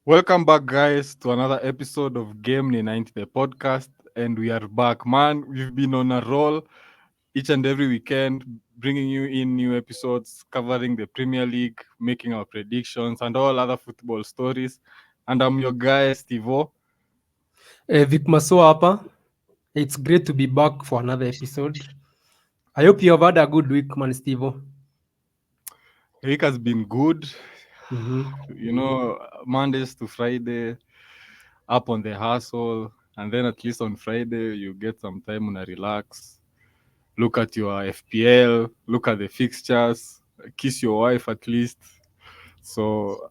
Welcome back, guys, to another episode of Game Ni 90, the podcast. And we are back. Man, we've been on a roll each and every weekend, bringing you in new episodes, covering the Premier League, making our predictions, and all other football stories. And I'm your guy, Stevo. Vic Maso hapa. It's great to be back for another episode. I hope you have had a good week, man, Stevo. The week has been good. Mm-hmm. Mondays to Friday, up on the hustle. And then at least on Friday, you get some time to relax, look at your FPL, look at the fixtures, kiss your wife at least. So,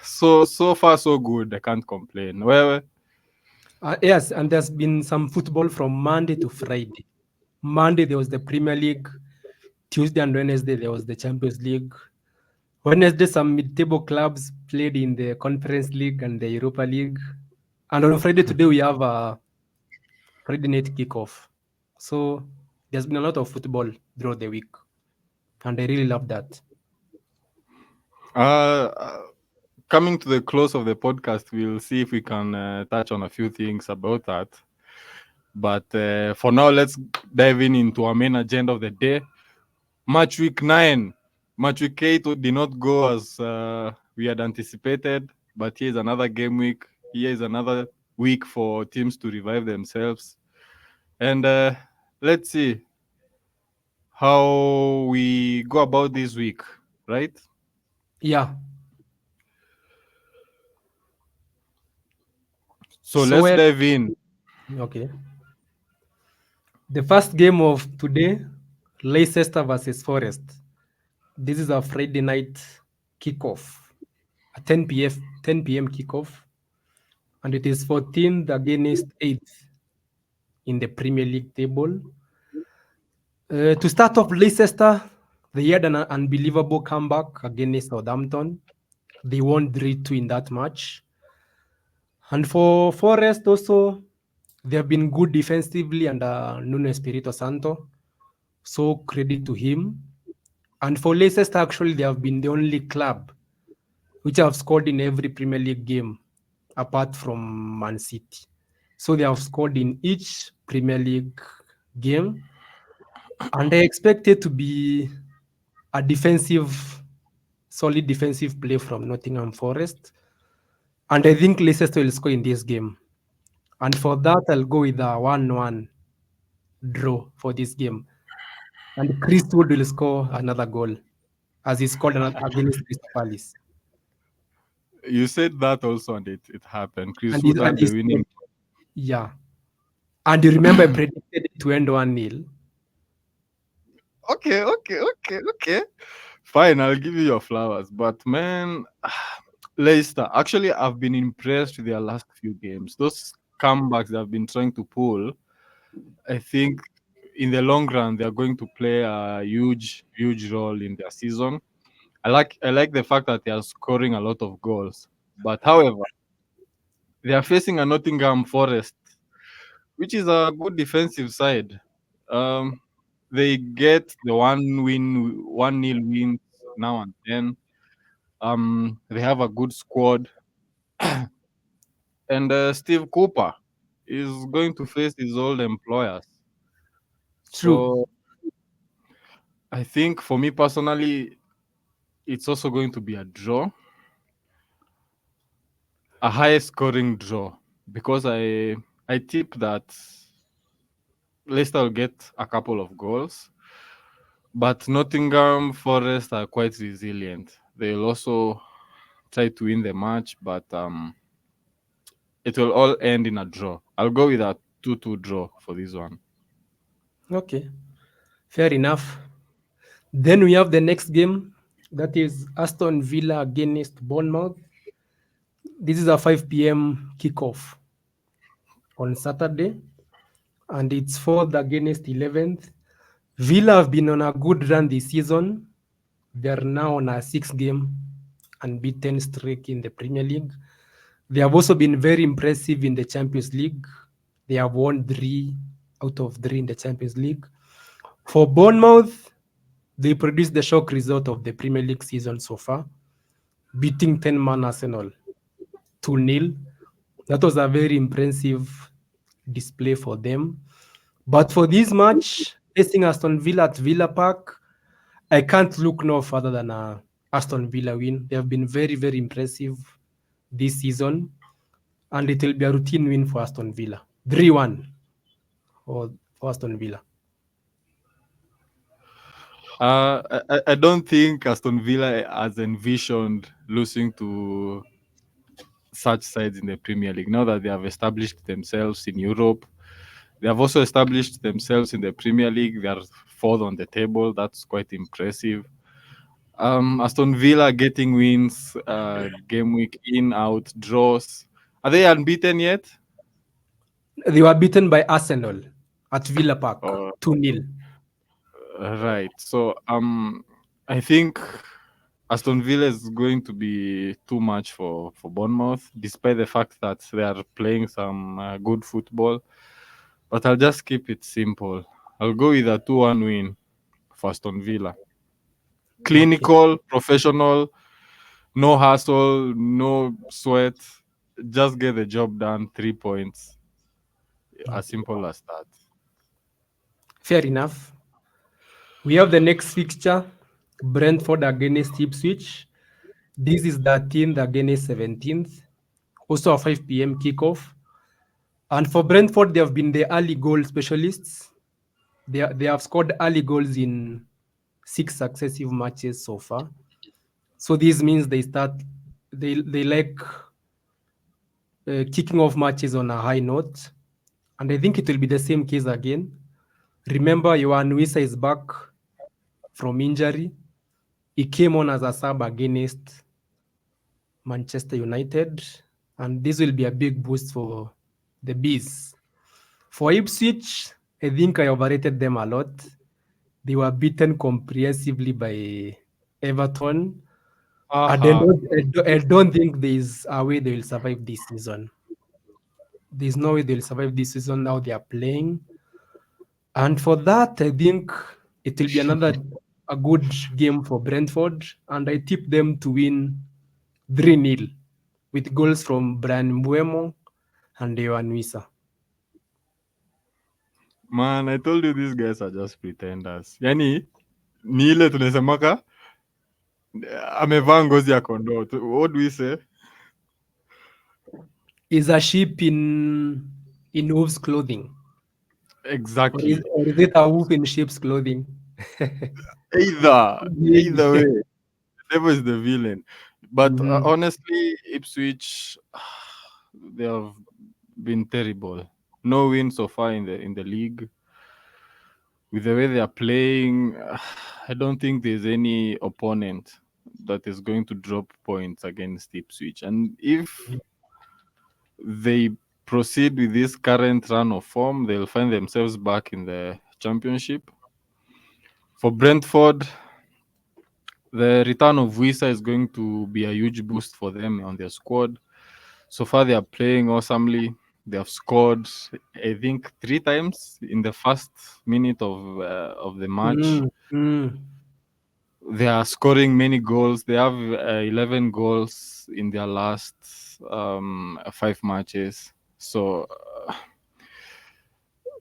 so far so good. I can't complain. Well, Yes, and there's been some football from Monday to Friday. Monday, there was the Premier League. Tuesday and Wednesday, there was the Champions League. Wednesday, some mid-table clubs played in the Conference League and the Europa League. And on Friday today, we have a Friday night kickoff. So there's been a lot of football throughout the week. And I really love that. uh, coming to the close of the podcast, we'll see if we can touch on a few things about that. But for now, let's dive into our main agenda of the day. Match week 9. Match week 8 did not go as we had anticipated, but here's another game week. Here is another week for teams to revive themselves. And let's see how we go about this week, right? Yeah. So So let's dive in. okay. The first game of today, Leicester versus Forest. This is a Friday night kickoff, a 10 p.m. kickoff, and it is 14th against 8th in the Premier League table. To start off, Leicester, they had an unbelievable comeback against Southampton. They won 3-2 in that match. And for Forest also, they have been good defensively under Nuno Espirito Santo. So credit to him. And for Leicester, actually, they have been the only club which have scored in every Premier League game apart from Man City. So they have scored in each Premier League game. And I expect it to be a solid defensive play from Nottingham Forest. And I think Leicester will score in this game. And for that, I'll go with a 1-1 draw for this game. And Chris Wood will score another goal as he scored against Crystal Palace. You said that also, and it happened. Chris And Wood had he the scored. winning. Yeah. And you remember I predicted it to end 1-0. Okay. Fine, I'll give you your flowers. But man, Leicester, actually, I've been impressed with their last few games. Those comebacks they've been trying to pull, I think in the long run, they're going to play a huge role in their season. I like the fact that they are scoring a lot of goals. But however, they are facing a Nottingham Forest, which is a good defensive side. Um, they get the 1-0 wins now and then. They have a good squad, and Steve Cooper is going to face his old employers. True. So I think for me personally, it's also going to be a draw, a high scoring draw, because I tip that Leicester will get a couple of goals. But Nottingham Forest are quite resilient. They'll also try to win the match, but it will all end in a draw. I'll go with a 2-2 draw for this one. Okay. Fair enough. Then we have the next game. That is Aston Villa against Bournemouth. This is a 5 p.m. kickoff on Saturday. And it's 4th against 11th. Villa have been on a good run this season. They're now on a 6-game unbeaten streak in the Premier League. They have also been very impressive in the Champions League. They have won 3 out of 3 in the Champions League. For Bournemouth, they produced the shock result of the Premier League season so far, beating 10-man Arsenal. 2-0. That was a very impressive display for them. But for this match, facing Aston Villa at Villa Park, I can't look no further than a Aston Villa win. They have been very, very impressive this season, and it will be a routine win for Aston Villa. 3-1 for Aston Villa. I don't think Aston Villa has envisioned losing to such sides in the Premier League. Now that they have established themselves in Europe, they have also established themselves in the Premier League. They are fourth on the table. That's quite impressive. Aston Villa getting wins, game week in, out, draws. Are they unbeaten yet? They were beaten by Arsenal at Villa Park, Or 2-0. right. So I think Aston Villa is going to be too much for Bournemouth, despite the fact that they are playing some good football. But I'll just keep it simple. I'll go with a 2-1 win for Aston Villa. Okay. Clinical, professional, no hassle, no sweat. Just get the job done. 3 points. As Okay. simple as that. Fair enough. We have the next fixture, Brentford against Ipswich. This is 13th against 17th. Also a 5 p.m. kickoff. And for Brentford, they have been the early goal specialists. They have scored early goals in 6 successive matches so far. So this means they like kicking off matches on a high note. And I think it will be the same case again. Remember, Yohan Wissa is back from injury. He came on as a sub against Manchester United, and this will be a big boost for the Bees. For Ipswich, I think I overrated them a lot. They were beaten comprehensively by Everton, and Haha. I don't think there's a way they will survive this season. There's no way they'll survive this season now they are playing. And for that, I think it will be another a good game for Brentford, and I tip them to win 3-0 with goals from Brian Mbuemo and Yohan Wissa. Man, I told you these guys are just pretenders. Yani ni ile tunasemaka amevaa ngozi ya kondoo. What do we say? Is a sheep in wolf's clothing, Exactly. or is it a wolf in sheep's clothing? Either way, the devil is the villain. But Mhm. honestly, Ipswich, they have been terrible. No win so far in the league. With the way they are playing, I don't think there's any opponent that is going to drop points against Ipswich. And if they proceed with this current run of form, they'll find themselves back in the championship. For Brentford, the return of Wisa is going to be a huge boost for them on their squad. So far, they are playing awesomely. They have scored, I think, 3 times in the first minute of the match. Mm, mm. They are scoring many goals. They have 11 goals in their last 5 matches. So,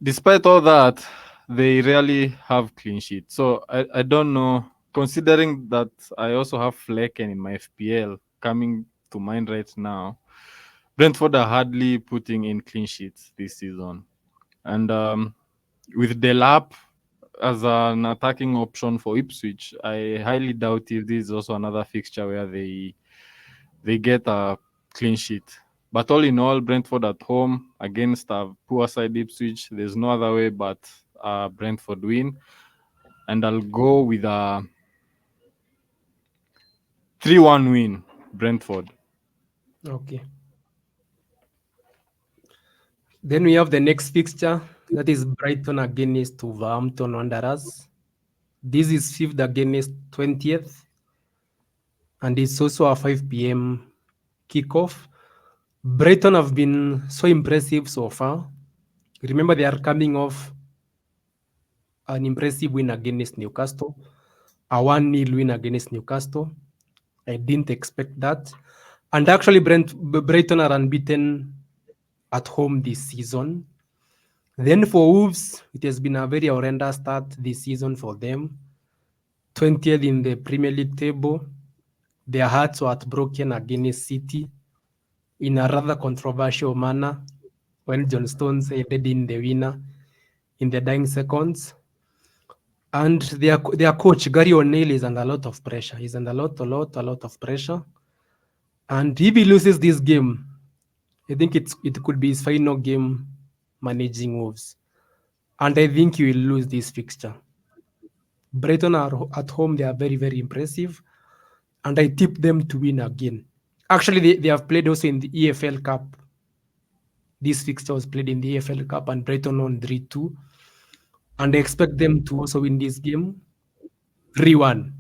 despite all that, they rarely have clean sheets. So, I don't know. Considering that I also have Flecken in my FPL coming to mind right now, Brentford are hardly putting in clean sheets this season. And with Delap as an attacking option for Ipswich, I highly doubt if this is also another fixture where they get a clean sheet. But all in all, Brentford at home against a poor side Ipswich, there's no other way but a Brentford win. And I'll go with a 3-1 win, Brentford. Okay. Then we have the next fixture, that is Brighton against Wolverhampton Wanderers. This is 5th against 20th, and it's also a 5 p.m. kickoff. Brighton have been so impressive so far. Remember, they are coming off an impressive win against Newcastle, a 1-0 win against Newcastle. I didn't expect that. And actually, Brighton are unbeaten at home this season. Then for Wolves, it has been a very horrendous start this season for them. 20th in the Premier League table. Their hearts were heartbroken against City in a rather controversial manner when John Stones headed in the winner in the dying seconds. And their coach, Gary O'Neill, is under a lot of pressure. He's under a lot of pressure. And if he loses this game, I think it could be his final game managing Wolves. And I think he will lose this fixture. Brighton are at home, they are very, very impressive. And I tip them to win again. Actually, they have played also in the EFL Cup. This fixture was played in the EFL Cup and Brighton won 3-2. And I expect them to also win this game 3-1.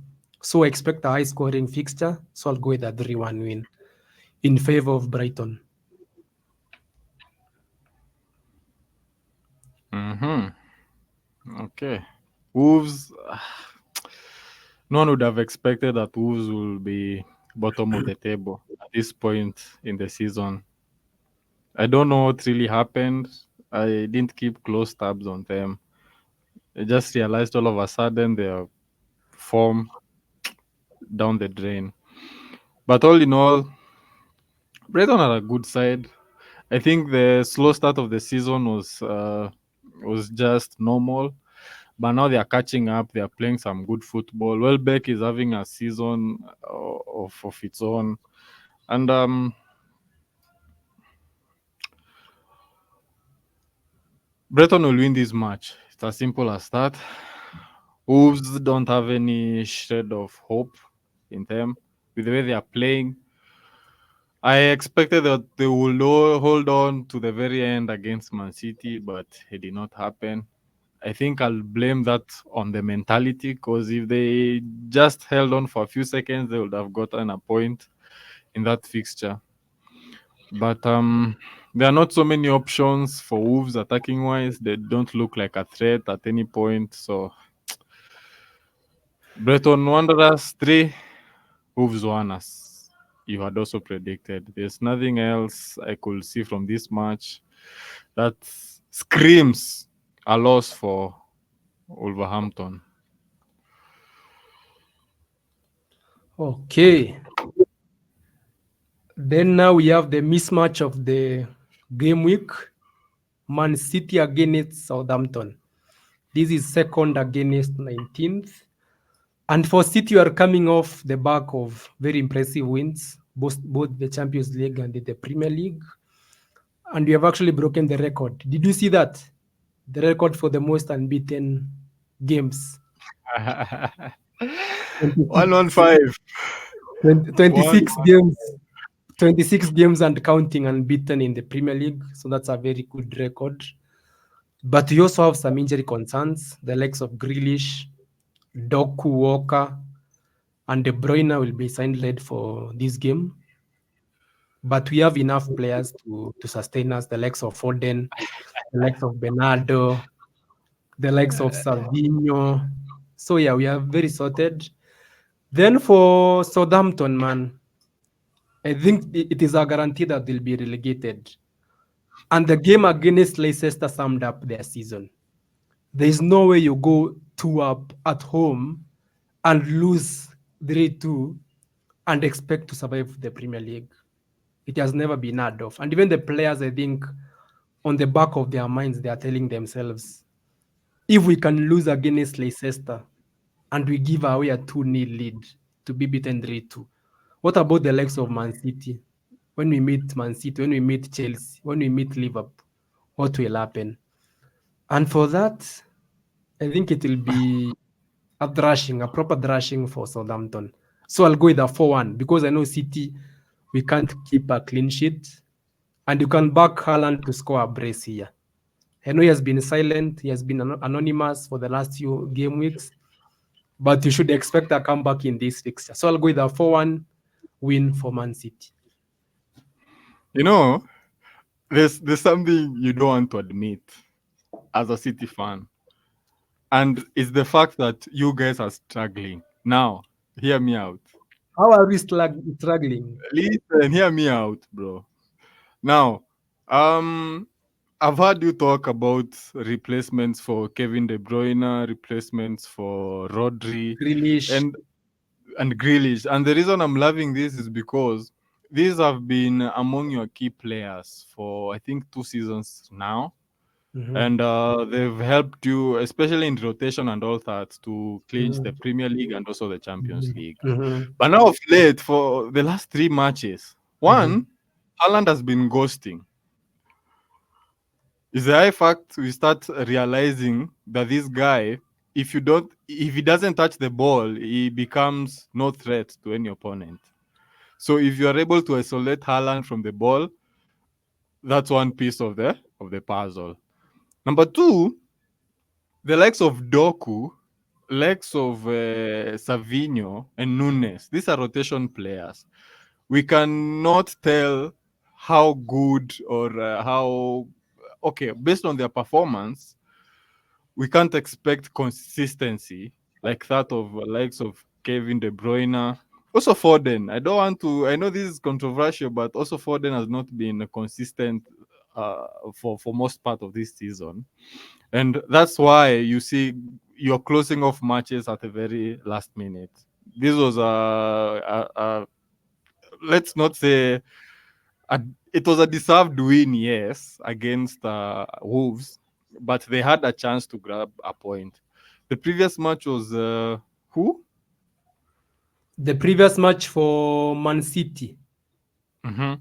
So I expect a high scoring fixture. So I'll go with a 3-1 win in favor of Brighton. Okay. Wolves. No one would have expected that Wolves will be bottom of the table at this point in the season. I don't know what really happened. I didn't keep close tabs on them. I just realized all of a sudden their form down the drain. But all in all, Brighton are a good side. I think the slow start of the season was just normal, but now they are catching up. They are playing some good football. Welbeck is having a season of its own, and Brighton will win this match. It's as simple as that. Wolves don't have any shred of hope in them with the way they are playing. I expected that they would hold on to the very end against Man City, but it did not happen. I think I'll blame that on the mentality because if they just held on for a few seconds, they would have gotten a point in that fixture. But there are not so many options for Wolves attacking wise. They don't look like a threat at any point. So Breton Wanderers 3, Wolves 1 as you had also predicted. There's nothing else I could see from this match that screams a loss for Wolverhampton. Okay. Then now we have the mismatch of the game week. Man City against Southampton. This is second against 19th. And for City, you are coming off the back of very impressive wins, both the Champions League and the Premier League. And you have actually broken the record. Did you see that? The record for the most unbeaten games. 26, 115. 26 games. 26 games and counting unbeaten in the Premier League. So that's a very good record. But you also have some injury concerns. The likes of Grealish, Doku, Walker, and De Bruyne will be signed late for this game. But we have enough players to sustain us. The likes of Foden, the likes of Bernardo, the likes of Savinho. So yeah, we are very sorted. Then for Southampton, man, I think it is a guarantee that they'll be relegated. And the game against Leicester summed up their season. There is no way you go 2-up at home and lose 3-2 and expect to survive the Premier League. It has never been heard of. And even the players, I think, on the back of their minds, they are telling themselves, if we can lose against Leicester and we give away a 2-0 lead to be beaten 3-2, what about the likes of Man City? When we meet Man City, when we meet Chelsea, when we meet Liverpool, what will happen? And for that, I think it will be a thrashing, a proper thrashing for Southampton. So I'll go with a 4-1 because I know City, we can't keep a clean sheet. And you can back Haaland to score a brace here. I know he has been silent, he has been anonymous for the last few game weeks, but you should expect a comeback in this fixture. So I'll go with a 4-1 win for Man City. You know, there's something you don't want to admit as a City fan, and it's the fact that you guys are struggling. Now, hear me out. How are we struggling? Listen, hear me out, bro. Now, um, I've heard you talk about replacements for Kevin De Bruyne, replacements for Rodri, Grealish. and Grealish. And the reason I'm loving this is because these have been among your key players for I think 2 seasons now, Mhm, and they've helped you, especially in rotation and all that, to clinch the mhm, Premier League and also the Champions mhm, League. mhm, But now of late, for the last 3 matches, mhm. one, Haaland has been ghosting. It's a high fact we start realizing that this guy, if he doesn't touch the ball, he becomes no threat to any opponent. So if you are able to isolate Haaland from the ball, that's one piece of the puzzle. Number two, the likes of Doku, likes of Savinho and Nunes. These are rotation players. We cannot tell how good or how okay based on their performance we can't expect consistency like that of likes of Kevin De Bruyne. Also Foden. I don't want to. I know this is controversial, but also Foden has not been consistent for most part of this season, and that's why you see you're closing off matches at the very last minute. This was a let's not say a, it was a deserved win, yes, against Wolves, but they had a chance to grab a point. The previous match was who? The previous match for Man City, Mm-hmm.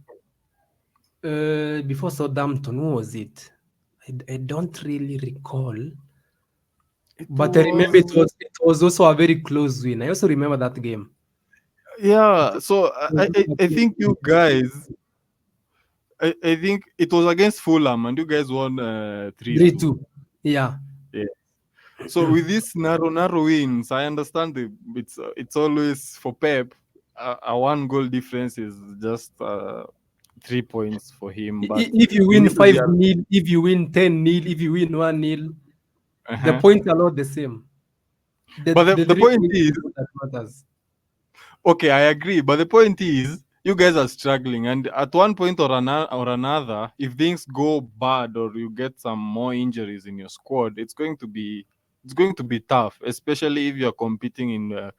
before Southampton, who was it? I don't really recall, It but I remember was it was also a very close win. I also remember that game. yeah. So I think you guys. I think it was against Fulham, and you guys won 3-2. 3-2. Yeah. Yeah. So with these narrow wins, I understand it's always for Pep. A one goal difference is just 3 points for him, but If you we win need to 5 real. nil, if you win 10 nil, if you win 1 nil, the Uh-huh. points are not the same. The But the the three point points is, is what that matters. okay, I agree. But the point is, you guys are struggling, and at one point or another, if things go bad or you get some more injuries in your squad, it's going to be tough, especially if you're competing in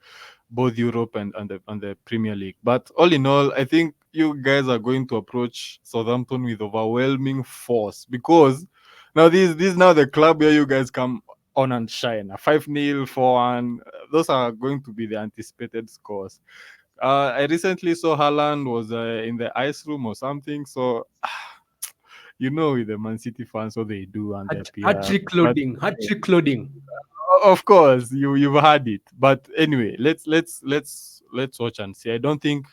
both Europe and the Premier League. But all in all, I think you guys are going to approach Southampton with overwhelming force because now this is now the club where you guys come on and shine. A 5-0, 4-1, those are going to be the anticipated scores. I recently saw Haaland was in the ice room or something. So you know, with the Man City fans, what they do and their PR. Hat-trick But loading, hat-trick loading. of course, you've had it. But anyway, let's watch and see. I don't think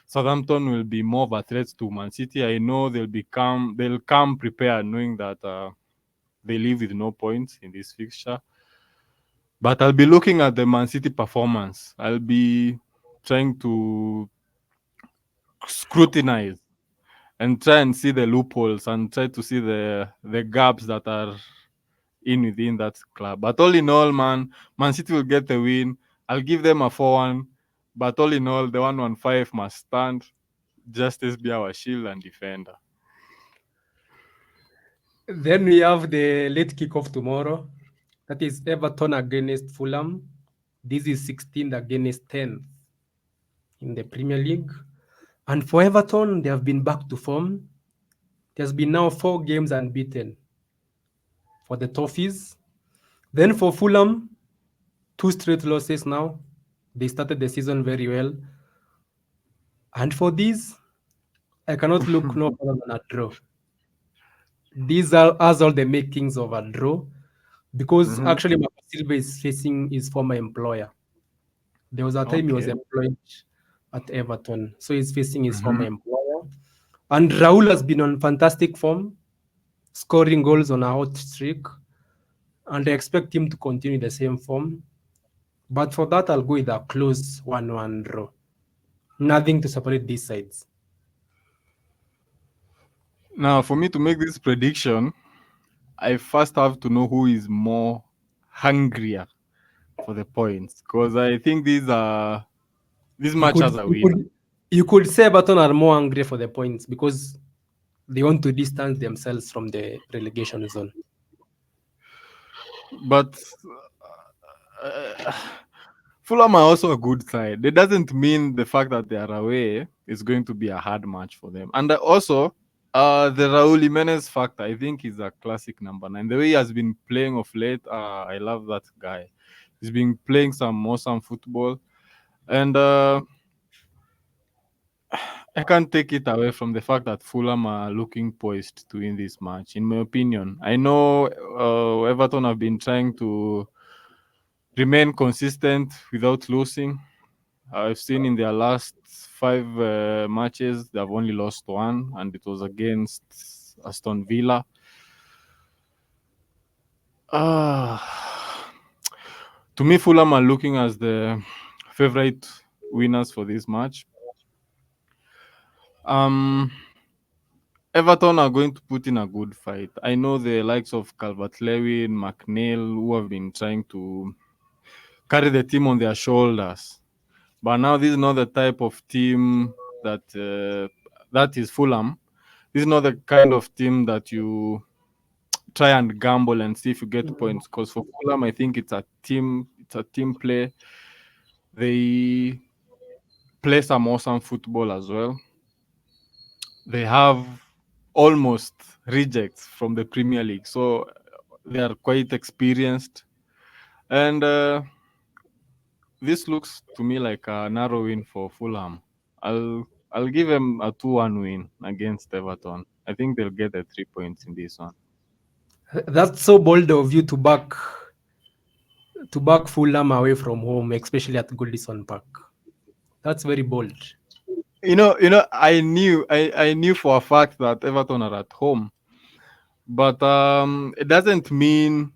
Southampton will be more of a threat to Man City. I know they'll come prepared, knowing that they leave with no points in this fixture. But I'll be looking at the Man City performance. I'll be trying to scrutinize and try and see the loopholes and try to see the gaps that are in within that club. But all in all, Man City will get the win. I'll give them a 4-1. But all in all, the 115 must stand. Justice be our shield and defender. Then we have the late kickoff tomorrow. That is Everton against Fulham. This is 16th against 10th in the Premier League. And for Everton, they have been back to form. There's been now 4 games unbeaten for the Toffees. Then for Fulham, 2 straight losses now. They started the season very well. And for these, I cannot look no further than a draw. These are as all the makings of a draw because Mhm. actually Marco Silva is facing his former employer. There was a time he was Okay. employed at Everton, so he's facing his former Mhm. employer. And Raul has been on fantastic form, scoring goals on a hot streak, and I expect him to continue the same form. But for that, I'll go with a close 1-1 draw. Nothing to separate these sides. Now, for me to make this prediction, I first have to know who is more hungrier for the points because I think these are This You match could has a you winner. could you could say Everton are more hungry for the points because they want to distance themselves from the relegation zone. But uh, Fulham are also a good side. It doesn't mean the fact that they are away is going to be a hard match for them. And also, the Raul Jimenez factor, I think, is a classic number 9. The way he has been playing of late, I love that guy. He's been playing some awesome football. And I can't take it away from the fact that Fulham are looking poised to win this match, in my opinion. I know Everton have been trying to remain consistent without losing. I've seen in their last 5 matches, they've only lost one, and it was against Aston Villa. Ah, to me, Fulham are looking as the favorite winners for this match. Um, Everton are going to put in a good fight. I know the likes of Calvert-Lewin, McNeil, who have been trying to carry the team on their shoulders. But now this is not the type of team that is Fulham. This is not the kind of team that you try and gamble and see if you get points. Because for Fulham, I think it's a team play. They play some awesome football as well. They have almost rejects from the Premier League, so they are quite experienced. And this looks to me like a narrow win for Fulham. I'll give them a 2-1 win against Everton. I think they'll get the 3 points in this one. That's so bold of you to back Fulham away from home, especially at Goodison Park. That's very bold. I knew for a fact that Everton are at home, but it doesn't mean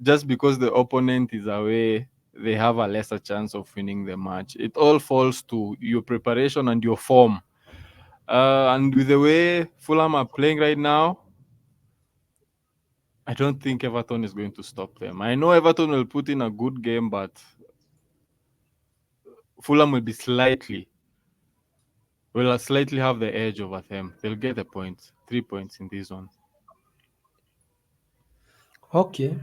just because the opponent is away they have a lesser chance of winning the match. It all falls to your preparation and your form. And with the way Fulham are playing right now, I don't think Everton is going to stop them. I know Everton will put in a good game, but Fulham will slightly have the edge over them. They'll get the points, 3 points in this one. Okay.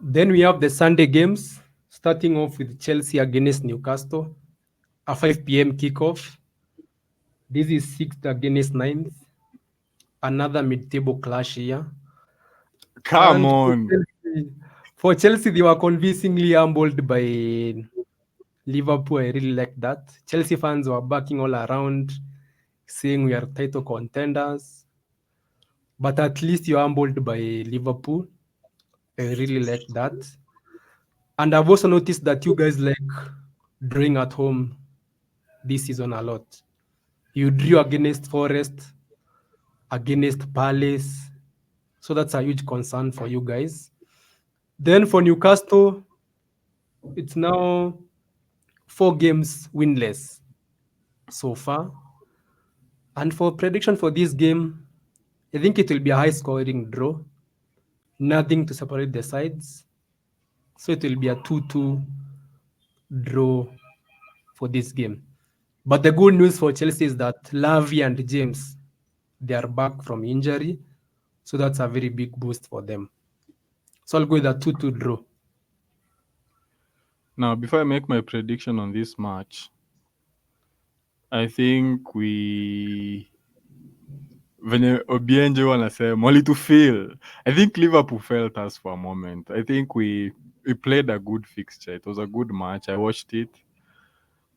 Then we have the Sunday games, starting off with Chelsea against Newcastle, a 5 p.m. kickoff. This is sixth against ninth, another mid-table clash here. Come And on. For Chelsea, they were convincingly humbled by Liverpool. I really like that. Chelsea fans were backing all around, saying we are title contenders. But at least you're humbled by Liverpool. I really like that. And I've also noticed that you guys like drawing at home this season a lot. You drew against Forest, against Palace. So that's a huge concern for you guys. Then for Newcastle, it's now 4 games winless so far. And for prediction for this game, I think it will be a high scoring draw. Nothing to separate the sides. So it will be a 2-2 draw for this game. But the good news for Chelsea is that Lavi and James, they are back from injury. So that's a very big boost for them. So I'll go with a 2-2 draw. Now, before I make my prediction on this match, I think venye Obienje wanasema walitufeel. I think Liverpool felt us for a moment. I think we played a good fixture. It was a good match. I watched it,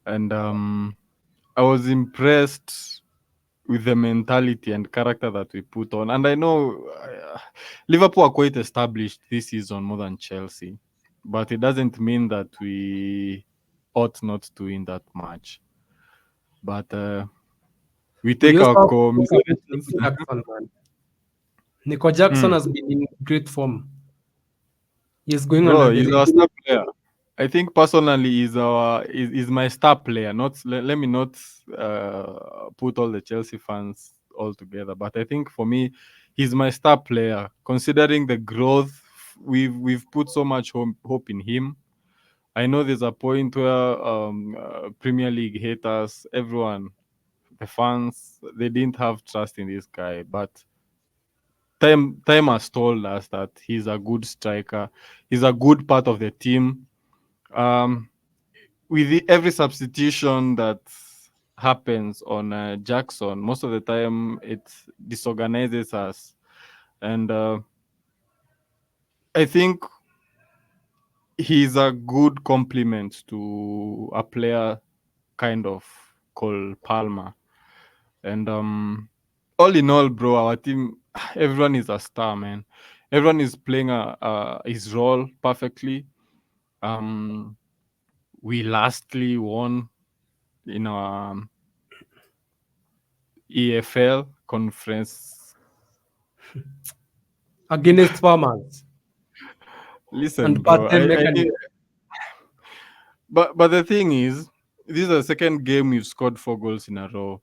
and I was impressed with the mentality and character that we put on. And I know Liverpool are quite established this season more than Chelsea, but it doesn't mean that we ought not to win that match. But we We take also our have to talk about commiserations. Nico Jackson, man. Nico Jackson Hmm. has been in great form. He's going under Bro, the he's our radar. star player. I think personally, is my star player. Not let me not put all the Chelsea fans all together, but I think for me, he's my star player. Considering the growth, we've put so much hope in him. I know there's a point where Premier League haters, everyone, the fans, they didn't have trust in this guy, but time has told us that he's a good striker. He's a good part of the team. Um, with every substitution that happens on Jackson, most of the time it disorganizes us, and I think he's a good complement to a player kind of called Palmer. And all in all, bro, our team, everyone is a star, man. Everyone is playing his role perfectly. Um, we lastly won in our EFL conference. against Farmers Listen, and bro, part-time mechanism. but the thing is, this is the second game you've scored 4 goals in a row.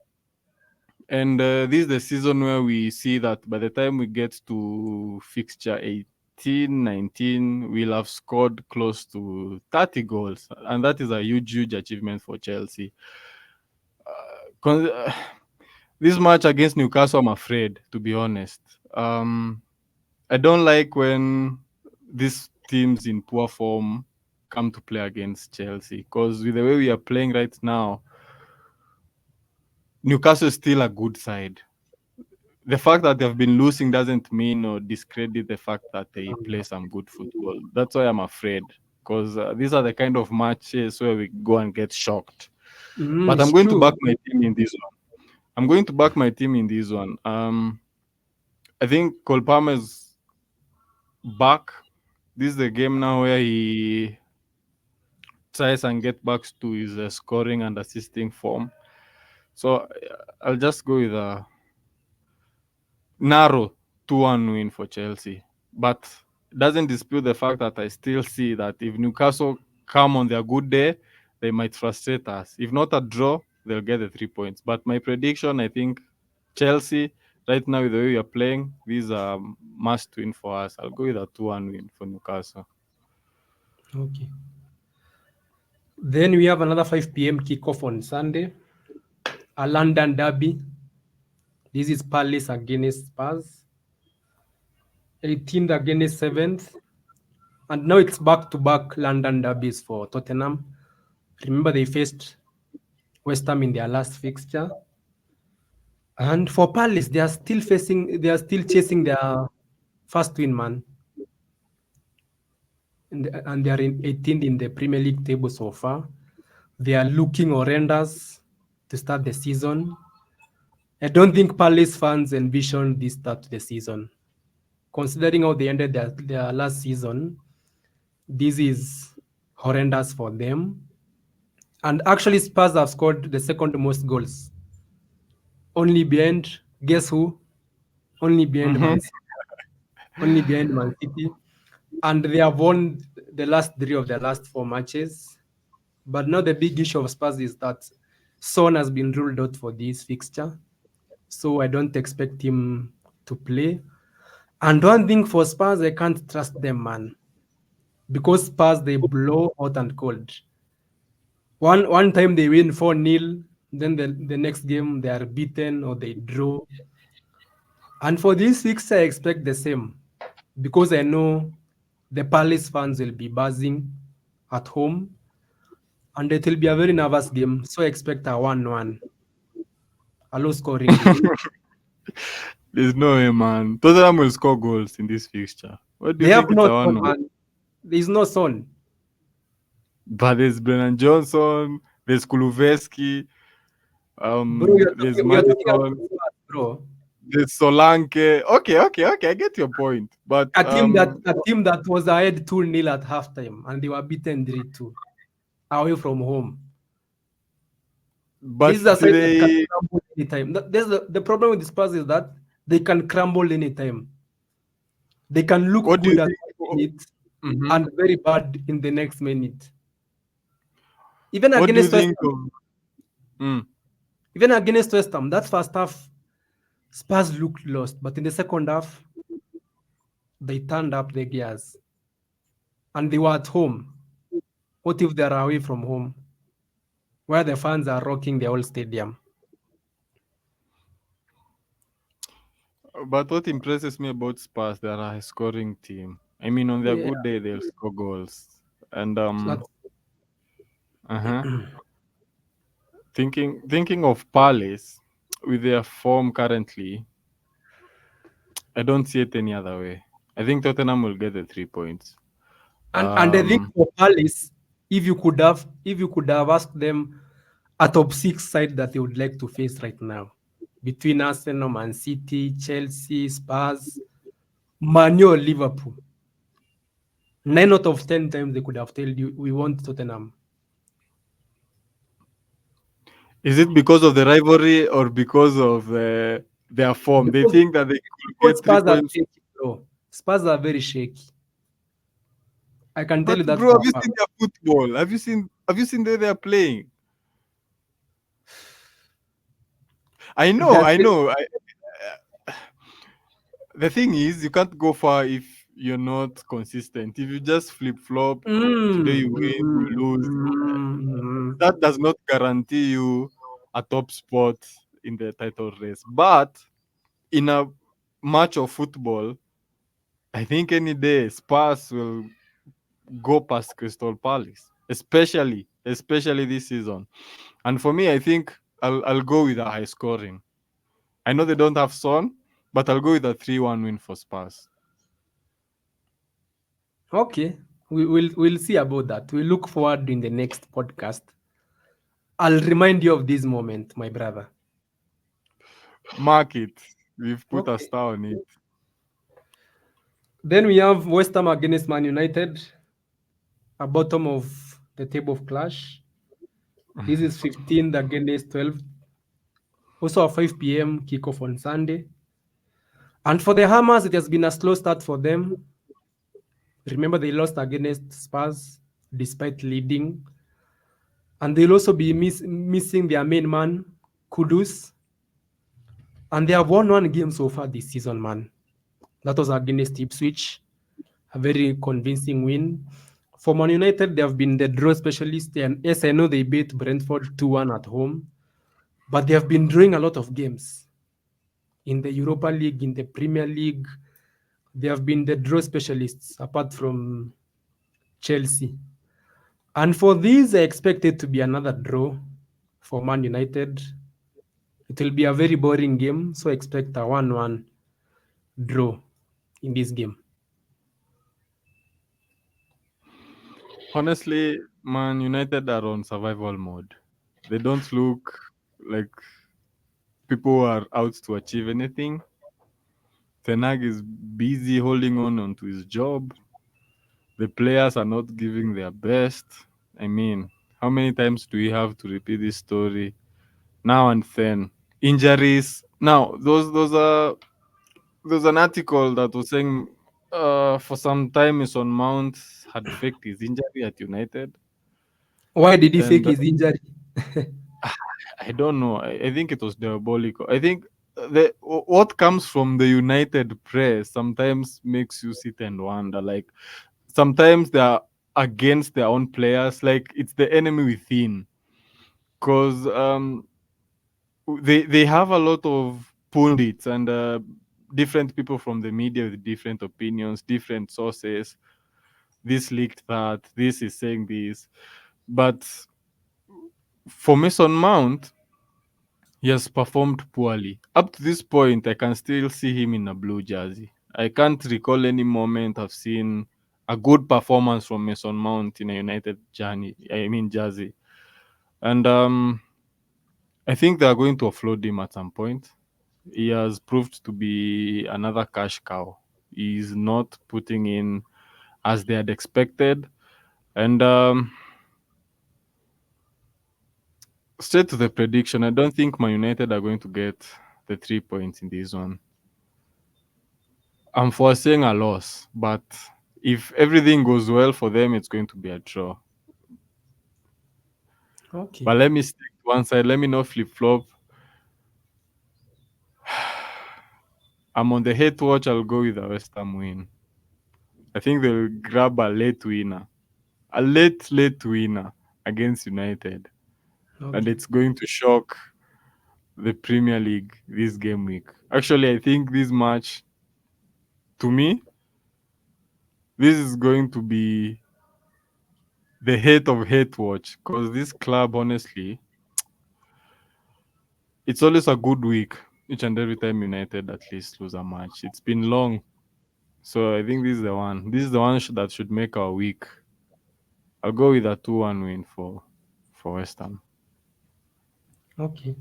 And this is the season where we see that by the time we get to fixture 18, 19, we'll have scored close to 30 goals. And that is a huge, huge achievement for Chelsea. Con- uh, this match against Newcastle, I'm afraid, to be honest. I don't like when these teams in poor form come to play against Chelsea because with the way we are playing right now, Newcastle is still a good side. The fact that they've been losing doesn't mean or discredit the fact that they play some good football. That's why I'm afraid because these are the kind of matches where we go and get shocked. But I'm It's going to true. back my team in this one. I'm going to back my team in this one. I think Cole Palmer's back. This is the game now where he tries and get back to his scoring and assisting form. So I'll just go with a narrow 2-1 win for Chelsea. But doesn't dispute the fact that I still see that if Newcastle come on their good day, they might frustrate us. If not a draw, they'll get the 3 points. But my prediction, I think Chelsea, right now with the way we are playing, these are must win for us. I'll go with a 2-1 win for Newcastle. Okay. Then we have another 5 p.m. kickoff on Sunday. A London derby. This is Palace against Spurs. 18th against 7th. And now it's back-to-back London derbies for Tottenham. Remember they faced West Ham in their last fixture. And for Palace, they are still chasing their first win, man. And they are in 18th in the Premier League table so far. They are looking horrendous to start the season. I don't think Palace fans envisioned this start to the season. Considering how they ended their last season, this is horrendous for them. And actually, Spurs have scored the second most goals. Only behind, guess who? Only behind Mhm. Man City. Only behind Man City. And they have won the last 3 of their last 4 matches. But now the big issue of Spurs is that Son has been ruled out for this fixture. So I don't expect him to play. And one thing for Spurs, I can't trust them, man. Because Spurs, they blow hot and cold. One time they win 4-0, then the next game they are beaten or they draw. And for this fixture, I expect the same. Because I know the Palace fans will be buzzing at home. And it will be a very nervous game. So I expect a 1-1. A low scoring game. There's no way, man. Tottenham will score goals in this fixture. What do They you have think it's no a son, 1-1? man. There is no son. But there's Brennan Johnson, there's Kulusevski, Bro, there's we are talking about Madison, Spurs, bro. there's Solanke. Okay. I get your point. But A team that was ahead 2-0 at halftime and they were beaten 3-2 away from home. This is a side that can today, crumble anytime. The problem with the Spurs is that they can crumble anytime. They can look what do you good at think? 1 minute Mhm. and very bad in the next minute. Even What do you against West think Ham, of? Mm. that first half, Spurs looked lost. But in the second half, they turned up the gears. And they were at home. What if they're away from home, where the fans are rocking the whole stadium? But what impresses me about Spurs, they are a high scoring team. I mean, on their Yeah, good day, they'll score goals. And that's uh-huh. Thinking of Palace with their form currently, I don't see it any other way. I think Tottenham will get the 3 points. and I think Um, for Palace, if you could have asked them a top six side that they would like to face right now, between Arsenal, Man City, Chelsea, Spurs, Man U, or Liverpool, 9 out of 10 times they could have told you we want Tottenham. is it because of the rivalry or because of their form? They Because think that they could because get three Spurs are points. shaky, bro. Spurs are very shaky. I can tell But you that bro, for have a you fact. seen their football? Have you seen the way they are playing? They are I very, know. The thing is, you can't go far if you're not consistent. If you just flip flop, today you win, you lose. That does not guarantee you a top spot in the title race. But in a match of football, I think any day Spurs will go past Crystal Palace, especially this season. And for me, I think I'll go with a high scoring. I know they don't have Son, but I'll go with a 3-1 win for Spurs. okay. We'll see about that. We look forward in the next podcast. I'll remind you of this moment, my brother. Mark it. We've put a Okay. star on it. Then we have West Ham against Man United, a bottom of the table of clash. This is 15th against 12th. Also a 5 p.m. kickoff on Sunday. And for the Hammers, it has been a slow start for them. Remember, they lost against Spurs despite leading. And they'll also be missing their main man, Kudus. And they have won one game so far this season, man. That was against Ipswich, a very convincing win. For Man United, they have been the draw specialist. And yes, I know they beat Brentford 2-1 at home, but they have been drawing a lot of games in the Europa League, in the Premier League. They have been the draw specialists, apart from Chelsea. And for these, I expect it to be another draw for Man United. It will be a very boring game, so expect a 1-1 draw in this game. Honestly, Man United are on survival mode. They don't look like people who are out to achieve anything. Tenag is busy holding on onto his job. The players are not giving their best. I mean, how many times do we have to repeat this story? Now and then. Injuries. Now, those are there's an article that was saying for some time Mason Mount had faked his injury at United. Why did he fake And his injury? I don't know. I think it was diabolical. I think what comes from the United press sometimes makes you sit and wonder. Like sometimes they are against their own players. Like it's the enemy within. Because they have a lot of pundits and different people from the media with different opinions, different sources. This leaked that. This is saying this. But for Mason Mount, he has performed poorly. Up to this point, I can still see him in a blue jersey. I can't recall any moment I've seen a good performance from Mason Mount in a United journey. I mean jersey. And I think they are going to offload him at some point. He has proved to be another cash cow. He's not putting in as they had expected. And straight to the prediction, I don't think Man United are going to get the 3 points in this one. I'm foreseeing a loss, but if everything goes well for them, it's going to be a draw. Okay. But let me stick to one side. Let me not flip flop. I'm on the hate watch. I'll go with a West Ham win. I think they'll grab a late winner. a late winner against United, and Okay. it's going to shock the Premier League this game week. Actually, I think this match, to me, this is going to be the hate of hate watch because this club, honestly, it's always a good week each and every time United at least lose a match. It's been long, so I think this is the one. This is the one that should make our week. I'll go with a 2-1 win for West Ham. Okay.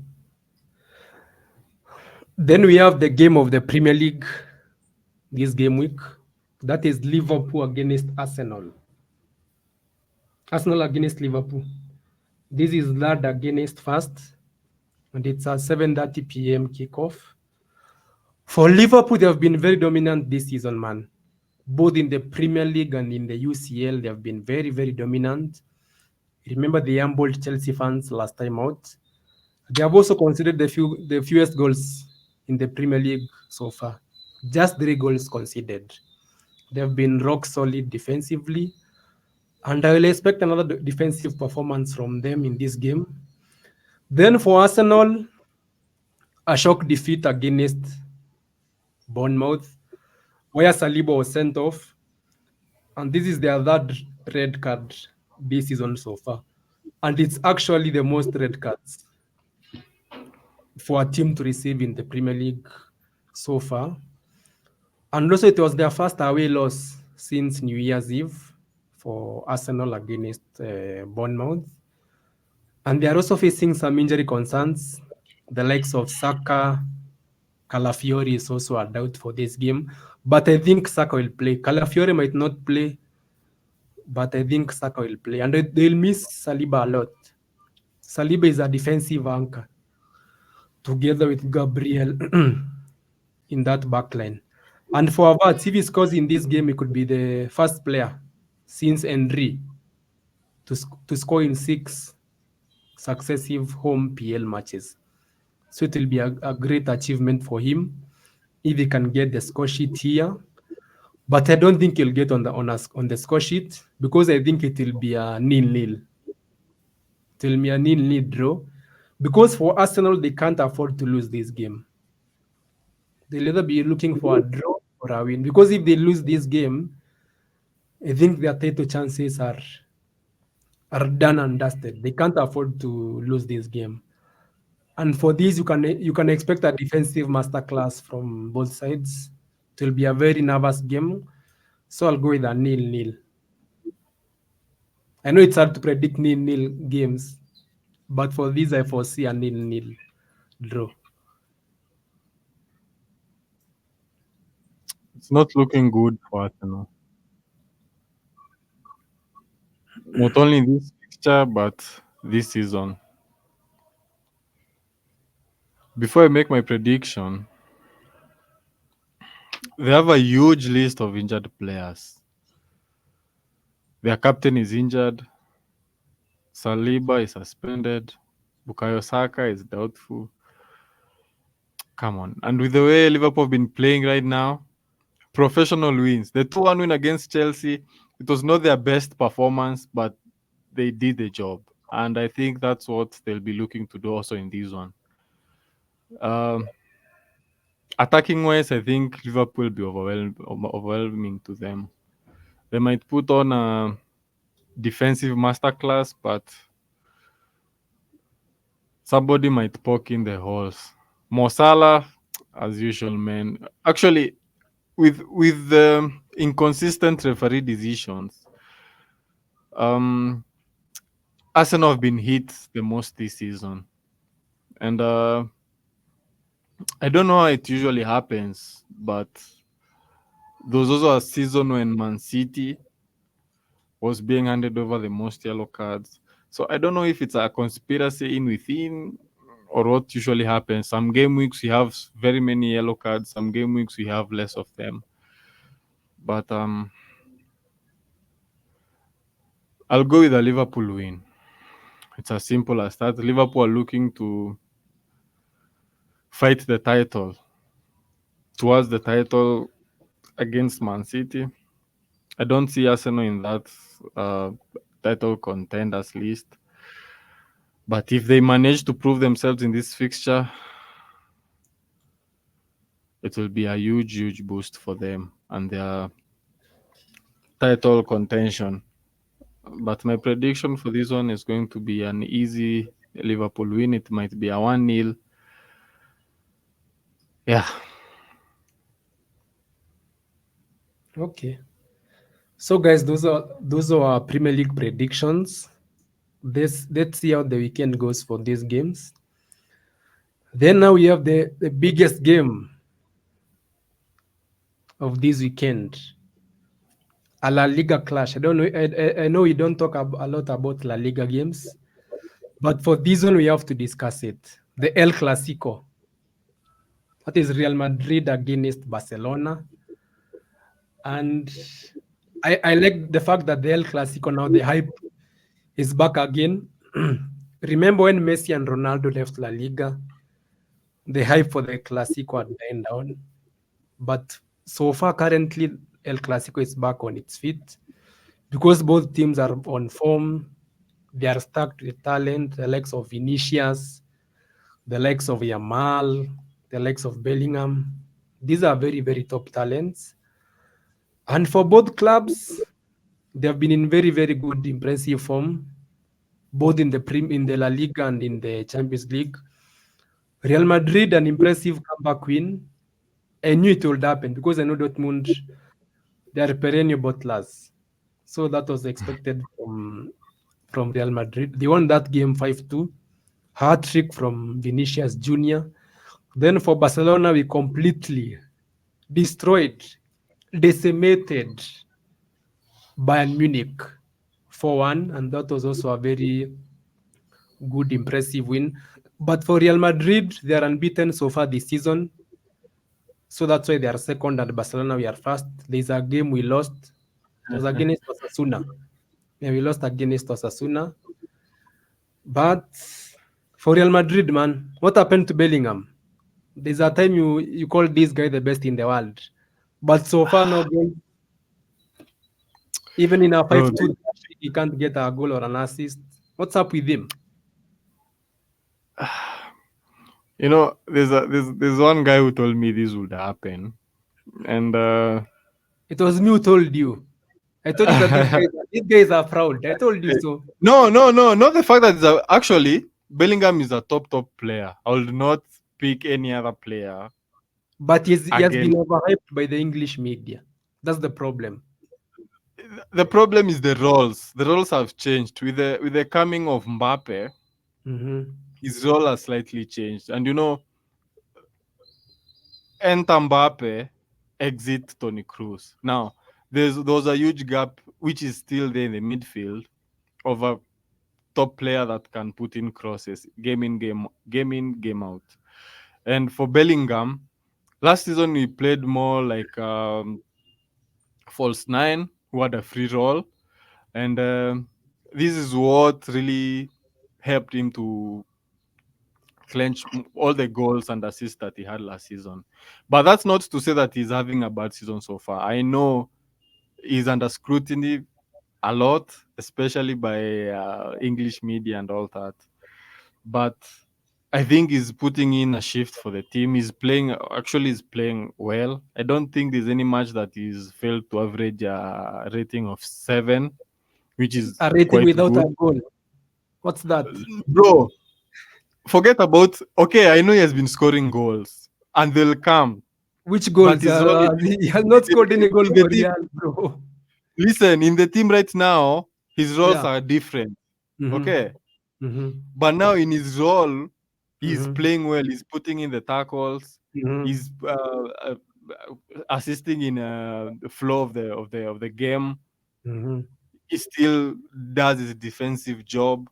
Then we have the game of the Premier League this game week. That is Liverpool against Arsenal. Arsenal against Liverpool. This is third against first, and it's a 7:30 p.m. kickoff. For Liverpool, they have been very dominant this season, man. Both in the Premier League and in the UCL, they have been very, very dominant. Remember the humbled Chelsea fans last time out. They have also considered the fewest goals in the Premier League so far. Just 3 goals conceded. They have been rock solid defensively, and I will expect another defensive performance from them in this game. Then for Arsenal, a shock defeat against Bournemouth, where Saliba was sent off, and this is their third red card this season so far. And it's actually the most red cards for a team to receive in the Premier League so far. And also, it was their first away loss since New Year's Eve for Arsenal against Bournemouth. And they are also facing some injury concerns. The likes of Saka, Calafiori is also a doubt for this game. But I think Saka will play. Calafiori might not play, but I think Saka will play. And they'll miss Saliba a lot. Saliba is a defensive anchor together with Gabriel in that back line. And for Havertz, if he scores in this game, he could be the first player since Henry to score in 6 successive home PL matches. So it will be a great achievement for him if he can get the score sheet here. But I don't think he'll get on the score sheet because I think it will be a nil-nil. It will be a nil-nil draw because for Arsenal they can't afford to lose this game. They'll either be looking for a draw or a win because if they lose this game, I think their title chances are done and dusted. They can't afford to lose this game. And for this, you can expect a defensive masterclass from both sides. It will be a very nervous game. So I'll go with a nil-nil. I know it's hard to predict nil-nil games, but for this, I foresee a nil-nil draw. It's not looking good for Arsenal. Not only this fixture, but this season. Before I make my prediction, they have a huge list of injured players. Their captain is injured. Saliba is suspended. Bukayo Saka is doubtful. Come on. And with the way Liverpool have been playing right now, professional wins. The 2-1 win against Chelsea, it was not their best performance, but they did the job. And I think that's what they'll be looking to do also in this one. Um, Attacking wise, I think Liverpool will be overwhelming to them. They might put on a defensive masterclass, but somebody might poke in the holes. Mo Salah, as usual, man. Actually, with the inconsistent referee decisions, um, Arsenal have been hit the most this season, and I don't know how it usually happens, but there was also a season when Man City was being handed over the most yellow cards. So I don't know if it's a conspiracy in within or what usually happens. Some game weeks we have very many yellow cards, some game weeks we have less of them. But I'll go with a Liverpool win. It's as simple as that. Liverpool are looking to fight the title towards the title against Man City. I don't see Arsenal in that uh, title contenders list. But if they manage to prove themselves in this fixture, it will be a huge, huge boost for them and their title contention. But my prediction for this one is going to be an easy Liverpool win. It might be a 1-0. Yeah. Okay. So guys, those are our Premier League predictions. Let's see how the weekend goes for these games. Then now we have the biggest game of this weekend, a La Liga clash. I don't know. I know we don't talk a lot about La Liga games, but for this one we have to discuss it. The El Clasico. That is Real Madrid against Barcelona, and I like the fact that the El Clasico now the hype is back again. Remember when Messi and Ronaldo left La Liga? The hype for the Clasico had died down. But so far, currently, El Clasico is back on its feet because both teams are on form. They are stacked with talent, the likes of Vinicius, the likes of Yamal, the likes of Bellingham. These are very, very top talents. And for both clubs, they have been in very, very good, impressive form, both in the La Liga and in the Champions League. Real Madrid, an impressive comeback win. I knew it would happen because I know Dortmund, they are perennial bottlers. So that was expected from Real Madrid. They won that game 5-2. Hat trick from Vinicius Jr. Then for Barcelona, we completely destroyed, decimated Bayern Munich 4-1. And that was also a very good, impressive win. But for Real Madrid, they are unbeaten so far this season. So that's why they are second and Barcelona, we are first. There's a game we lost. It was against Osasuna. Yeah, we lost against Osasuna. But for Real Madrid, man, what happened to Bellingham? There's a time you called this guy the best in the world. But so far, no goal. Even in a Bro, 5-2, he can't get a goal or an assist. What's up with him? there's one guy who told me this would happen. And It was me who told you. I told you that these guys are proud. I told you so. no, no, no, not the fact that actually Bellingham is a top player. I will not pick any other player But he has been again. overhyped by the English media. That's the problem. The problem is the roles. The roles have changed with the coming of Mbappe. Mm-hmm. His role has slightly changed, and enter Mbappe, exit Tony Cruz. Now there's a huge gap which is still there in the midfield of a top player that can put in crosses, game in, game out. And for Bellingham, last season we played more like false nine who had a free role, and this is what really helped him to clench all the goals and assists that he had last season. But that's not to say that he's having a bad season so far. I know he's under scrutiny a lot, especially by English media and all that. But I think he's putting in a shift for the team. He's playing well. I don't think there's any match that he's failed to average a rating of 7, which is A rating quite without a good. goal. What's that? Bro, forget about, okay, I know he has been scoring goals and they'll come, Which but goals? his role He has not scored any goal in the for team. Real, bro. Listen, in the team right now, his roles Yeah. are different. Mm-hmm. Okay. Mm-hmm. But now in his role, he's Mm-hmm. playing well. He's putting in the tackles. Mm-hmm. He's assisting in the flow of the game. Mm-hmm. He still does his defensive job.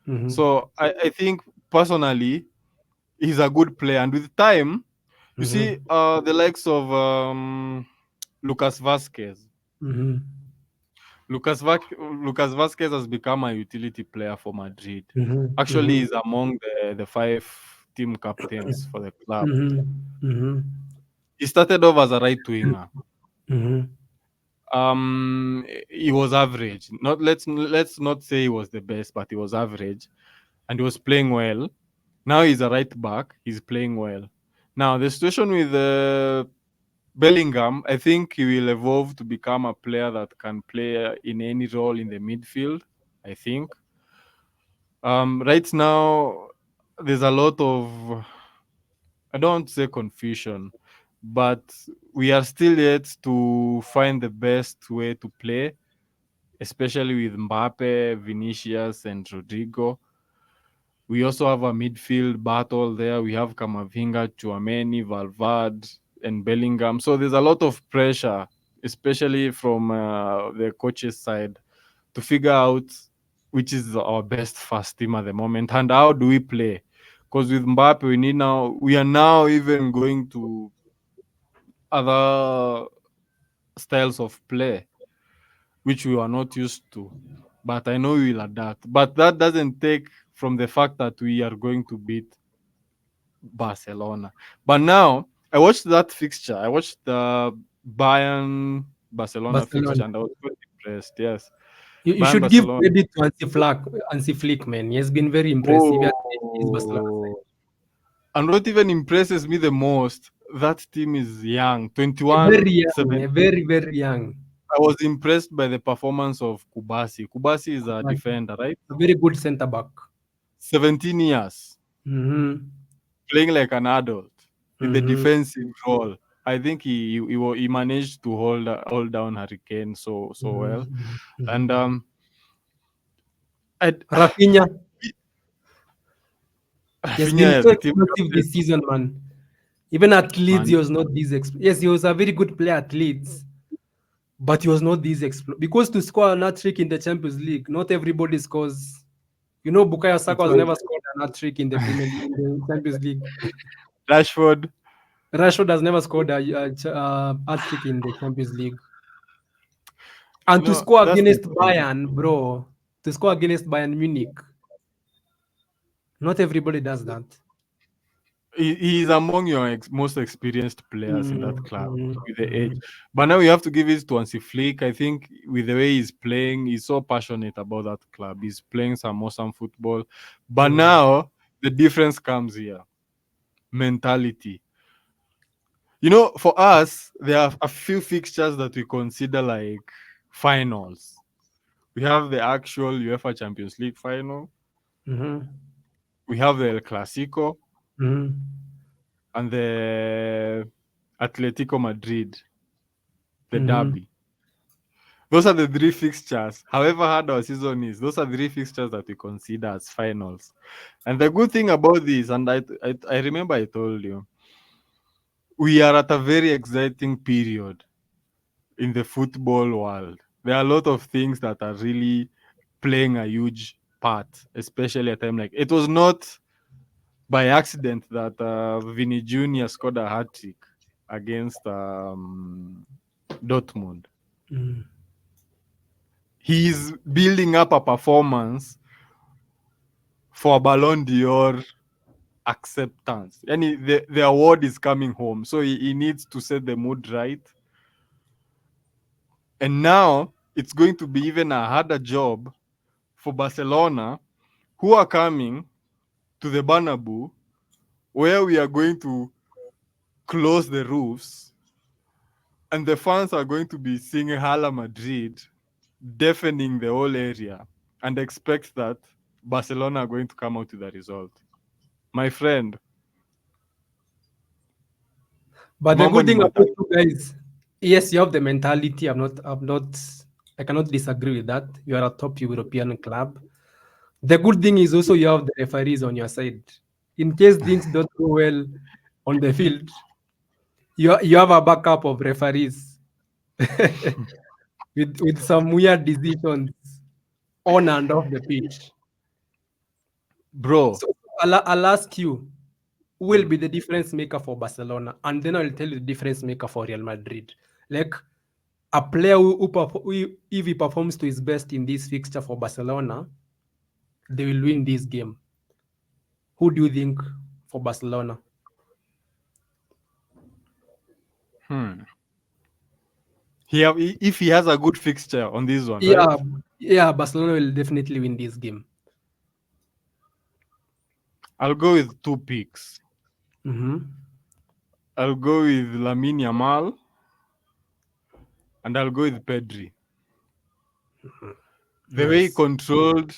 Mm-hmm. So I think personally, he's a good player. And with time, you Mm-hmm. see the likes of Lucas Vasquez. Mm-hmm. Lucas Vasquez has become a utility player for Madrid. Actually, Mm-hmm. he's among the 5 team captains for the club. Mm-hmm. Mm-hmm. He started off as a right winger. Mm-hmm. He was average. Not let's not say he was the best, but he was average, and he was playing well. Now he's a right back. He's playing well. Now the situation with Bellingham, I think he will evolve to become a player that can play in any role in the midfield. I think. Right now, there's a lot of, I don't want to say confusion, but we are still yet to find the best way to play, especially with Mbappe, Vinicius, and Rodrigo. We also have a midfield battle there. We have Kamavinga, Chouameni, Valverde, and Bellingham. So there's a lot of pressure, especially from the coach's side, to figure out which is our best first team at the moment and how do we play. Because with Mbappe, we are now even going to other styles of play which we were not used to. But I know we will adapt. But that doesn't take from the fact that we are going to beat Barcelona. But now I watched that fixture. I watched the Bayern Barcelona fixture Barcelona. and I was quite impressed. Yes. You Bayern should give Barcelona. credit to Hansi Flick, man. He has been very impressive. He has changed his Barcelona side. Oh. And what even impresses me the most, that team is young, Very 21, young, 7. very, very young. I was impressed by the performance of Kubasi. Kubasi is a Like, defender, right? a very good centre back. 17 years, Mm-hmm. playing like an adult in the Mm-hmm. defensive role. I think he managed to hold down Hurricane so well. Mm-hmm. And Mm-hmm. I, Rafinha, he has been Rafinha, so the team explosive captain, this season, man. Even at Leeds, man. he was not this. Yes, he was a very good player at Leeds, but he was not this because to score an hat trick in the Champions League, not everybody scores. You know, Bukayo Saka It's has like never scored an hat trick in the Premier League, in the Champions League. Rashford. Rashford has never scored a hat trick in the Champions League. You And to know, score that's the against thing. Bayern, bro, to score against Bayern Munich, not everybody does that. He is among your most experienced players in that Mm, club mm, with the age. mm, But now we have to give it to Hansi Flick. I think with the way he's playing, he's so passionate about that club. He's playing some awesome football. But mm, now the difference comes here. Mentality. You know, for us, there are a few fixtures that we consider like finals. We have the actual UEFA Champions League final. mhm, We have the El Clasico mhm, and the Atletico Madrid, the mhm. derby. Those are the three fixtures. However hard our season is, those are the three fixtures that we consider as finals. And the good thing about this, and I remember I told you, we are at a very exciting period in the football world. There are a lot of things that are really playing a huge part, especially at a time like it was not by accident that Vinny Jr. scored a hat trick against Dortmund. Mm. He's building up a performance for a Ballon d'Or acceptance. And the award is coming home. So he needs to set the mood right. And now it's going to be even a harder job for Barcelona, who are coming to the Bernabeu, where we are going to close the roofs and the fans are going to be singing Hala Madrid, deafening the whole area, and expect that Barcelona are going to come out with a result. My friend, But the mambo good ni thing about matatu. you guys, yes, you have the mentality. I cannot disagree with that. You are a top European club. The good thing is also you have the referees on your side. In case things don't go well on the field, you have a backup of referees with some weird decisions on and off the pitch. Bro, So I'll ask you, who will mm, be the difference maker for Barcelona? And then I'll tell you the difference maker for Real Madrid. Like a player if he performs to his best in this fixture for Barcelona, they will win this game. Who do you think for Barcelona? hmm. If he has a good fixture on this one, right? Yeah, yeah, Barcelona will definitely win this game. I'll go with two picks. Mm-hmm. I'll go with Lamine Yamal and I'll go with Pedri. The way he Nice. controlled,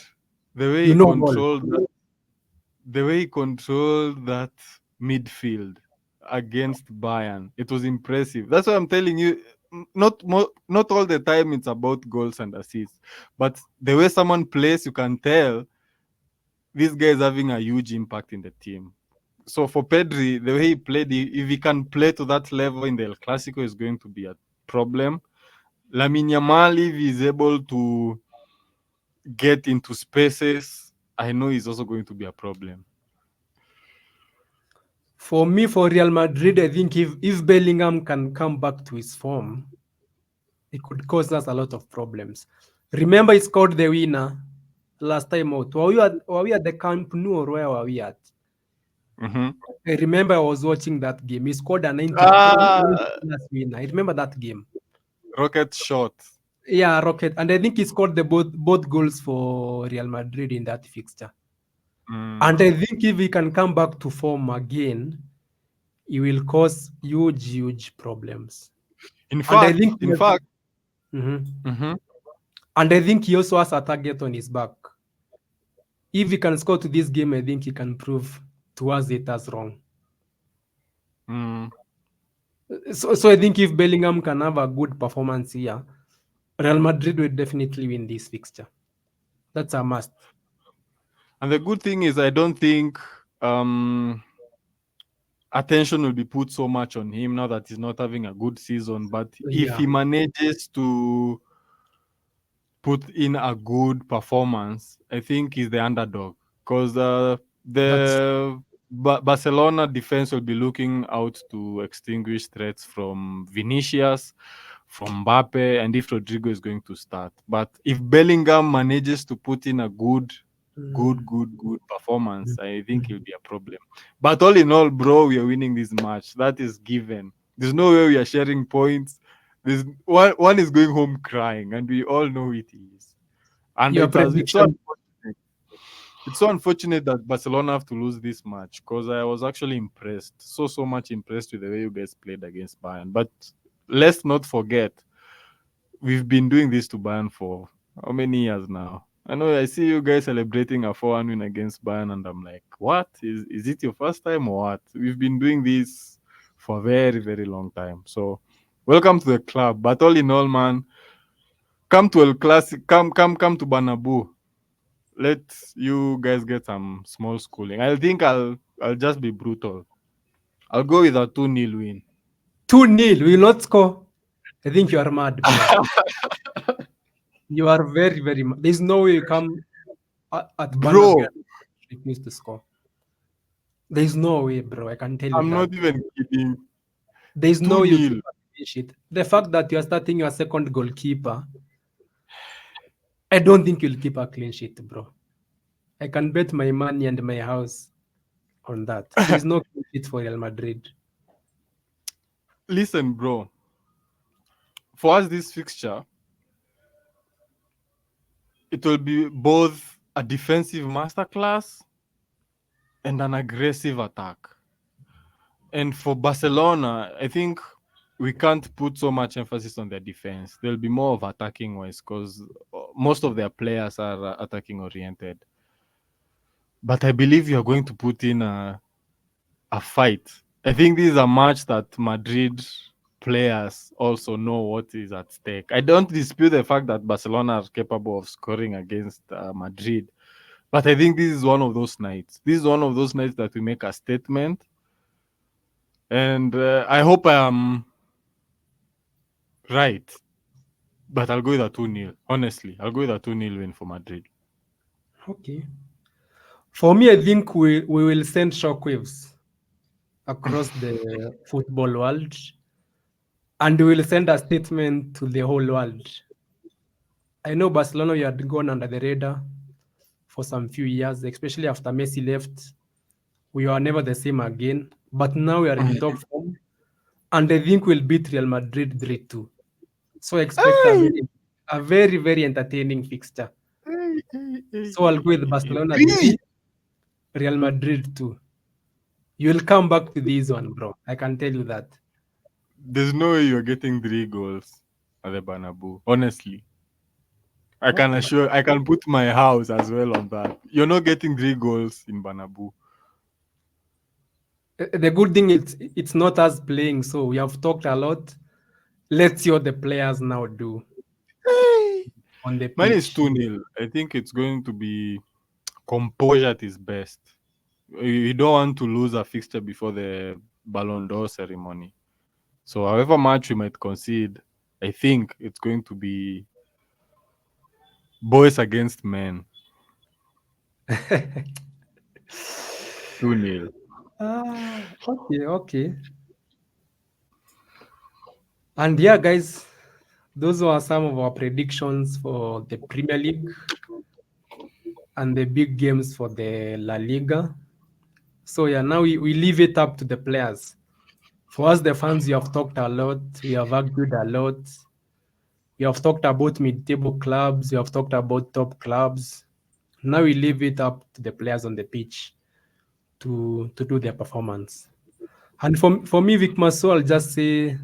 the way You he know ball. controlled that, the way he controlled that midfield against Bayern, it was impressive. That's why I'm telling you. Not all the time it's about goals and assists, but the way someone plays, you can tell this guy is having a huge impact in the team. So for Pedri, the way he played, if he can play to that level in the El Clasico, is going to be a problem. Lamine Yamal, if he's able to get into spaces, I know he's also going to be a problem. For me, for Real Madrid, I think if Bellingham can come back to his form, it could cause us a lot of problems. Remember, he scored the winner last time out. Were we at the Camp Nou or where were we at? Mm-hmm. I remember I was watching that game. He scored a 90 Ah, plus winner. I remember that game. rocket shot. Yeah, Rocket. And I think he scored the both goals for Real Madrid in that fixture. Mm. And I think if he can come back to form again, it will cause huge problems. In And I fact, think in fact, Mhm. mm-hmm. And I think he also has a target on his back. If he can score to this game, I think he can prove to us it as wrong. Mm. So I think if Bellingham can have a good performance here, Real Madrid will definitely win this fixture. That's a must. And the good thing is, I don't think um, attention will be put so much on him now that he's not having a good season. But if Yeah, he manages to put in a good performance, I think he's the underdog because that's the Barcelona defense will be looking out to extinguish threats from Vinicius, from Mbappe, and if Rodrigo is going to start. But if Bellingham manages to put in a mm, good performance, I think mm. he'll be a problem. But all in all, bro, we are winning this match. That is given. There's no way we are sharing points. There's one is going home crying, and we all know it is. And Your it's so prediction. unfortunate. It's so unfortunate that Barcelona have to lose this match because I was actually impressed, so much impressed with the way you guys played against Bayern. But let's not forget, we've been doing this to Bayern for how many years now? I know I see you guys celebrating a 4-1 win against Bayern, and I'm like, what? Is it your first time or what? We've been doing this for a very long time. So welcome to the club. But all in all, man, come to El Classic, come to Banabu. Let you guys get some small schooling. I think I'll just be brutal. I'll go with a 2-0 win. 2-0. We will not score. I think you are mad, bro. You are very mad. There's no way you come at Bernabeu Bro, and refuse to score. There's no way, bro. I can tell you I'm that. not even kidding. There's no 2 way you keep 0 a clean sheet. The fact that you are starting your second goalkeeper, I don't think you'll keep a clean sheet, bro. I can bet my money and my house on that. There's no clean sheet for Real Madrid. Listen, bro. For us, this fixture, it will be both a defensive masterclass and an aggressive attack. And for Barcelona, I think we can't put so much emphasis on their defense. There'll be more of attacking wise because most of their players are attacking oriented. But I believe you are going to put in a fight. I think this is a match that Madrid players also know what is at stake. I don't dispute the fact that Barcelona are capable of scoring against Madrid, but I think this is one of those nights. This is one of those nights that we make a statement, and I hope I am right. But I'll go with a 2-0. Honestly, I'll go with a 2-0 win for Madrid. Okay. For me, I think we will send shockwaves across the football world, and we will send a statement to the whole world. I know Barcelona, you had gone under the radar for some few years, especially after Messi left. We are never the same again. But now we are in top form, and I think we'll beat Real Madrid 3-2. So expect Hey, a very, very entertaining fixture. So I'll go with Barcelona Three. 3, Real Madrid 2. You'll come back to this one, bro. I can tell you that. There's no way you're getting 3 goals at the Bernabeu. Honestly, I can Okay. assure. I can put my house as well on that. You're not getting 3 goals in Bernabeu. The good thing is it's not us playing, so we have talked a lot. Let's see what the players now do Hey. on the Mine is pitch. 2-0. I think it's going to be composure at its best. You don't want to lose a fixture before the Ballon d'Or ceremony. So, however much we might concede, I think it's going to be boys against men. 2-0. Okay, okay. And yeah, guys, those were some of our predictions for the Premier League and the big games for the La Liga. So yeah, now we leave it up to the players. For us, the fans, we have talked a lot. We have argued a lot. We have talked about mid-table clubs. We have talked about top clubs. Now we leave it up to the players on the pitch to do their performance. And for me, Vic Maso, I'll just say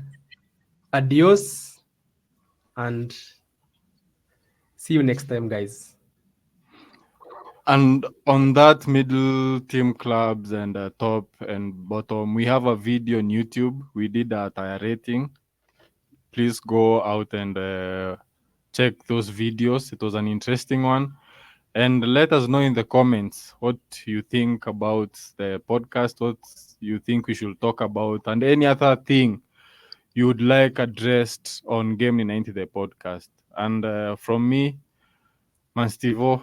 adios and see you next time, guys. And on that middle team clubs and top and bottom, we have a video on YouTube. We did a tire rating. Please go out and check those videos. It was an interesting one. And let us know in the comments what you think about the podcast, what you think we should talk about, and any other thing you would like addressed on Game 90 the podcast. And from me, Manstivo,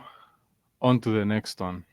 on to the next one.